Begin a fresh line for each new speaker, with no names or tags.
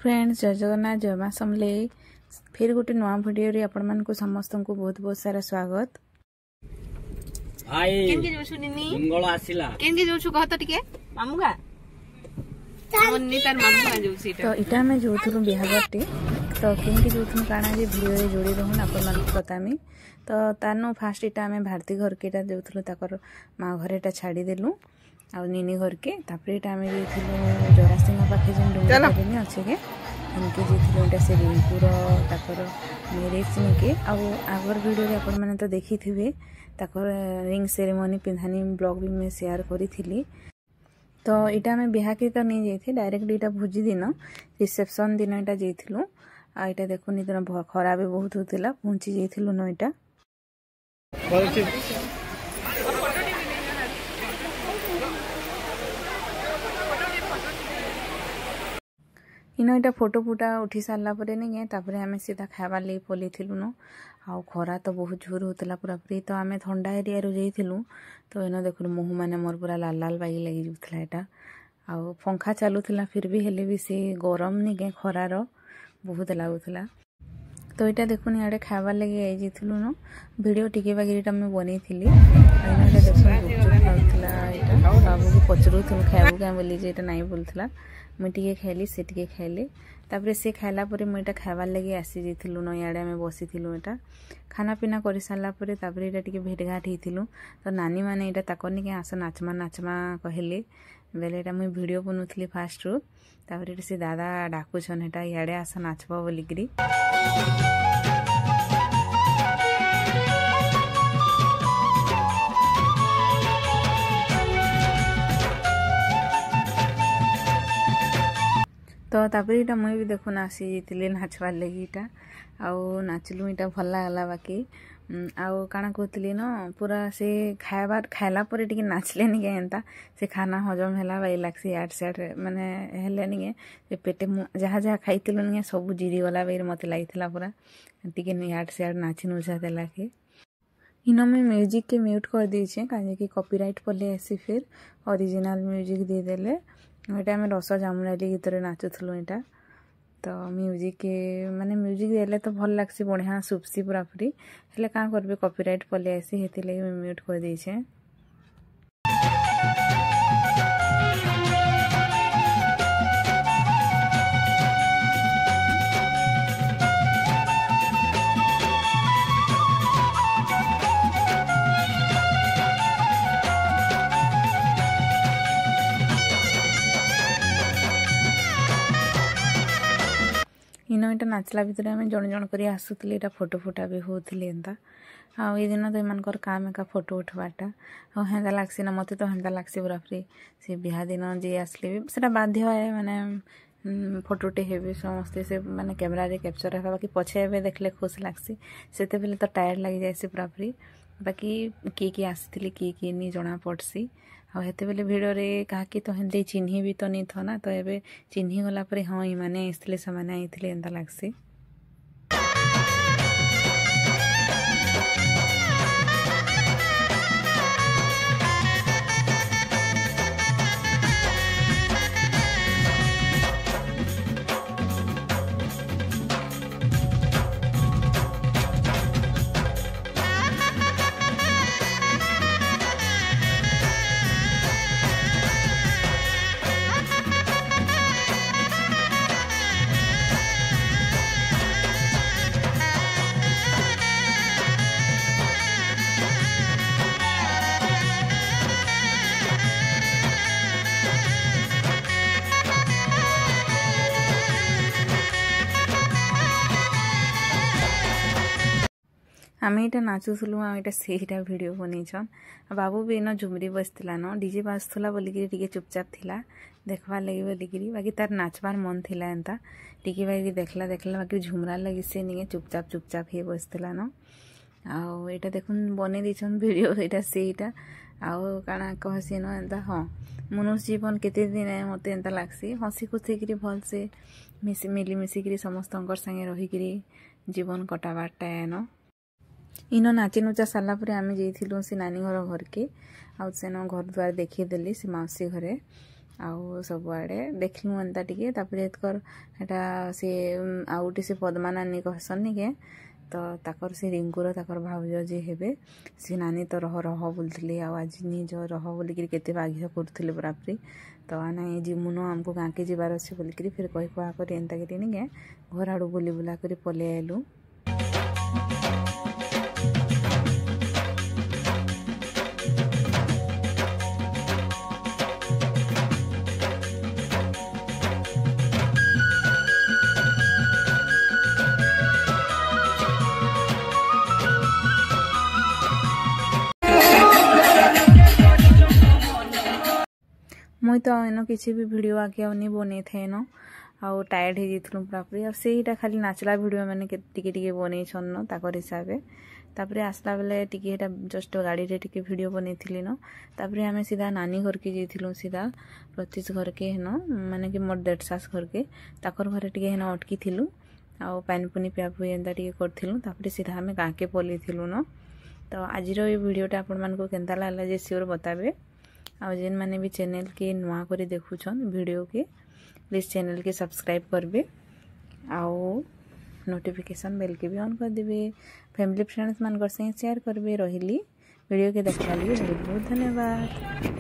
Friends, जय जगन्नाथ, जय मां समलेई। फिर गोटे नुआ भिडियो रे आपण मन को समस्त को बहुत बहुत सारा स्वागत।
आई
केनके जोछु निनी
मंगल आसिला
केनके जोछु कहत टिके मामुगा हमनी तार मामुगा जोछि
तो इटा में जोथुरु बिहागरटी तो केनके जोथुरु काना जे भिडियो रे जोड़ी रहन आपण मन को बतामी। तो तानो फास्ट इटा में भारती घर केटा जोथुरु ताकर मां घर एटा छाड़ी देलु आ निनी घर के तापर इटा में जेथिलु जोरासिंगा पाखे जन डुंगनी अछि के इनके जेथिलु एटा से रिंकुर ताकर मैरिज निके आ आगर वीडियो रे आपण माने तो देखि थिबे ताकर रिंग सेरेमनी पिंधानी ब्लॉग भी मैं शेयर करी थिली। तो इटा में बिहा के तो नहीं जाइए डायरेक्ट इटा भोजी दिन रिसेप्शन दिन इटा जाइलु आ इटा देखो नि दिन खरा भी बहुत होतिला पहुंची जाइलु न इटा इन इटा फोटो फुटा उठी सारा पर नहीं तापर आम सीधा खाबार लगे पलैलु न आ खरा तो बहुत जोर होता पूरा पूरी। तो आम ठंडा एरिया रू जाइलु तो इन देखु मुँह मैंने मोर पूरा लाल लाल बागी लगी जाता यहाँ आ पंखा चलूला फिर भी हेले भी से गरम निके खरार बहुत लगुला। तो यहाँ देखुन इे खाबार लगे आई जाइलु न भिडियो टिके बागिटा मुझे बनई थी देख खाऊला यहाँ बाबू को पचरूलु खाइबू क्या बोली जे नाई बोलूला मुझे खाइली से खाइले तापर से खाइला मुझे खाइबार लगे आसी जाइलु न इे आम बसीलु यहाँ खाना पीना कर सारापर तापर यहाँ टे भेटघाट होलु। तो नानी मैंने यहाँ ताकनी के आस नाचमा नाचमा कहले बेले यहाँ मुझे भिड बनूली फास्ट रू तापर से दादा डाकुछन यहाँ इे आस नाचब बोलिकी। तो तापर इटा मुई भी देखुन आसी जाइए नाचबार लगी इटा आउ नाचलु इटा भल लगला बाकी आउ काना कहती न पूरा से खाइला पर टिके नाचले नहीं एंता से खाना हजम है बाई लगसी आठ से आठ माने हेले नहीं से पेटे जहाँ जहाँ खाइलु नहीं सब जीरी गला बाई मत लगी पूरा टिके आठ से आठ नाची नुचा देला के इन मैं म्यूजिक के म्यूट कर दीचे कहीं कि कॉपीराइट पले आसी फिर ओरिजिनल म्यूजिक दे देले यहाँ आम रस जामुनाली गीत नाचुलु यहाँ। तो म्यूजिक के माने म्यूजिक देले तो भल लगसी बढ़िया सुबसी पूरा पूरी हेले क्या करबे कॉपीराइट पले आसी हेती लगे मैं म्यूट कर दीचे। इन यहाँ नाचला भितर आम जन जन कर आसुले यहाँ फोटो फोटा भी होते एंता आउ ये दिन तो एमनकर काम एका फोटो उठवाटा आ हेंदा लगसी ना मत तो हेंदा लगसी पूरा फ्री से बिहा दिन जी आसले भी से बाध्य है माने फोटोटे हे समस्ते से माने कैमरा रे कैप्चर है बाकी पछे देखले खुश लगसी से बेले तो टायर्ड लगी जाए पूरा फ्री बाकी किए आसी किए नहीं जना पड़सी आते बेले भिड़ क्या तो हेल्दी चिन्ह भी तो नहीं था ना तो ये चिन्ह गला हाँ ये मैंने आसते से आते एंता लगसी। आम यहाँ नाचुलु यहाँ से भिड बनईछन बाबू भी इन झुमरी बसला न डीजे बाजुला बोलिकी चुपचाप थिला देखबार लगी बोलिकी बाकी तार नाचबार मन थिला एंता टिके बाकी देखला बाकी झुमरा लगी से नहीं चुपचाप चुपचाप ही बसला न आउ यहाँ देखुन बन देछन वीडियो यहाँ से यहाँ आउ काना कहसी न एंता हाँ मनुष्य जीवन केते दिन मत एंता लगसी हसी खुशी भल से मिलिमिशिकी समस्त संगे रहीकि जीवन कटाबारटा न इन नाची नुचा सारापर आम जाइलु से नानी घर घर के आउ से घर द्वार देखीदेली से मौसी घरे आउ सबुआड़े देखलु एंता टिके तापर एतकर हेटा से आउ गोटे से पद्मा नानी कहसन निके तो ताकर से रिंकुर ताकर भाउज जे हेबे से नानी तो रह रह बोलथिले आ आज निज रह बोलिक केते बाघ्य करथिले बराबरी तो आना जिमुन आमको गाँ के जीवार अच्छे बोलिक फिर कही कह कर एंता करी निके घर आड़ू बुली बुला कर पलि आइलु। मुई तो इन किसी भी वीडियो आगे नहीं बन थे न आउ टायर्ड हो जाइलु पूरापूरी और सेटा खाली नाचला वीडियो मैंने टिके बन ताकर हिसाब तापर आसला बेले टिके जस्ट गाड़ी रे टिके वीडियो बनई न तापर आम सीधा नानी घर के जाइलु सीधा प्रतीश घर के हेन माने कि मोर देढ़सास घर के ताकर घर टिके हेन अटकी थिलु आउ पानी पुनी पिया पुई एंता टिके करथिलु तापर सीधा आम गाँ के पलैलु न। तो आज ये वीडियोटा आपण मानको केनता लागला जे सियोर बताबे आ जेन माने भी चैनल के नुआ करे देखुछन वीडियो के प्लीज चैनल के सब्सक्राइब करबे आउ नोटिफिकेशन बेल के भी ऑन कर देबे फैमिली फ्रेंड्स मान कर शेयर करबे रहिली वीडियो के देखला लिए बहुत बहुत धन्यवाद।